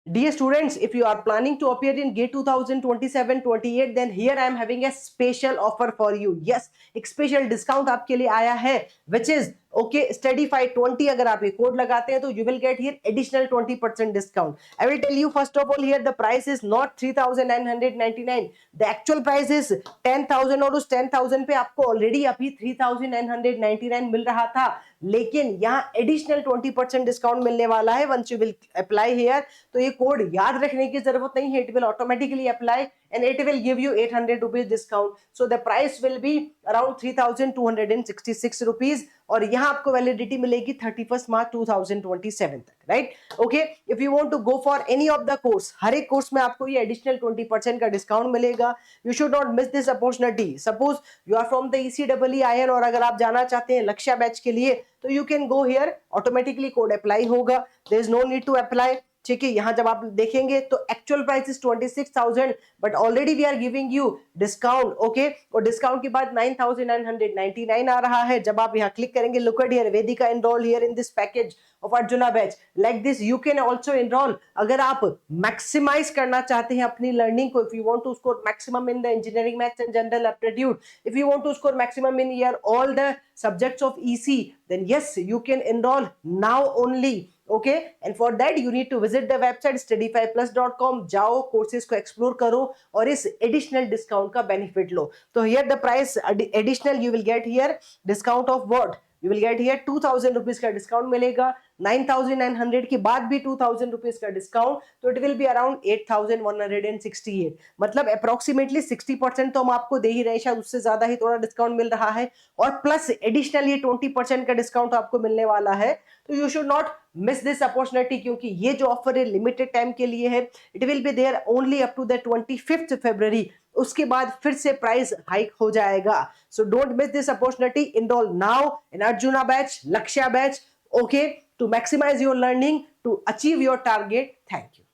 Dear students, if you are planning to appear in GATE 2027-28, then here I am having a special offer for you. Yes, एक special discount आपके लिए आया है, which is okay, Studyfy 20. अगर आप ये code लगाते हैं तो you will get here additional 20% discount. I will tell you first of all here the price is not 3,999. The actual price is 10,000 और उस 10,000 पे आपको already अभी 3,999 मिल रहा था, लेकिन यहाँ एडिशनल 20% डिस्काउंट मिलने वाला है once you will apply here. तो ये कोड याद रखने की जरूरत नहीं है, it will automatically apply and it will give you 800 rupees discount. So the price will be around 3,266 rupees और यहाँ आपको वैलिडिटी मिलेगी 31 मार्च 2027 तक, right? Okay, if you want to go for any of the course, हर एक course में आपको ये एडिशनल 20% का डिस्काउंट मिलेगा. You should not miss this opportunity. Suppose you are from the ECEE और अगर आप जाना चाहते हैं लक्ष्य बैच के लिए तो you can go here, automatically code apply होगा, there is no need to apply. ठीक है, यहां जब आप देखेंगे तो actual price is 26,000 but already we are giving you discount. Okay, और डिस्काउंट के बाद 9,999 आ रहा है. जब आप यहां क्लिक करेंगे, look at here, Vedika enroll here in this package of Arjuna batch. Like this you can also enroll. अगर आप मैक्सिमाइज करना चाहते हैं अपनी लर्निंग को, if you want to score maximum in the engineering maths and general aptitude, if you want to score maximum in year all the subjects of EC, then yes, you can enroll now only. Okay, and for that you need to visit the website studyfyplus.com. जाओ, courses को explore करो और इस additional discount का benefit लो. तो here the price additional you will get here discount of what, you will get here 2,000 rupees का discount मिलेगा. 9,900 के बाद भी 2,000 रुपीज का डिस्काउंट, तो इट विल बी अराउंड 8,168. मतलब अप्रोक्सीमेटली 60% तो हम आपको दे ही रहे हैं, शायद उससे ज्यादा ही थोड़ा डिस्काउंट मिल रहा है, और प्लस एडिशनल ये 20% का डिस्काउंट आपको मिलने वाला है. तो you should not miss this opportunity, क्योंकि ये जो ऑफर है लिमिटेड टाइम के लिए है. It will be there only up to the 25th February. उसके बाद फिर से प्राइस हाइक हो जाएगा. So don't miss this opportunity. Enroll now in Arjuna batch, Lakshya batch, okay, to maximize your learning, to achieve your target. Thank you.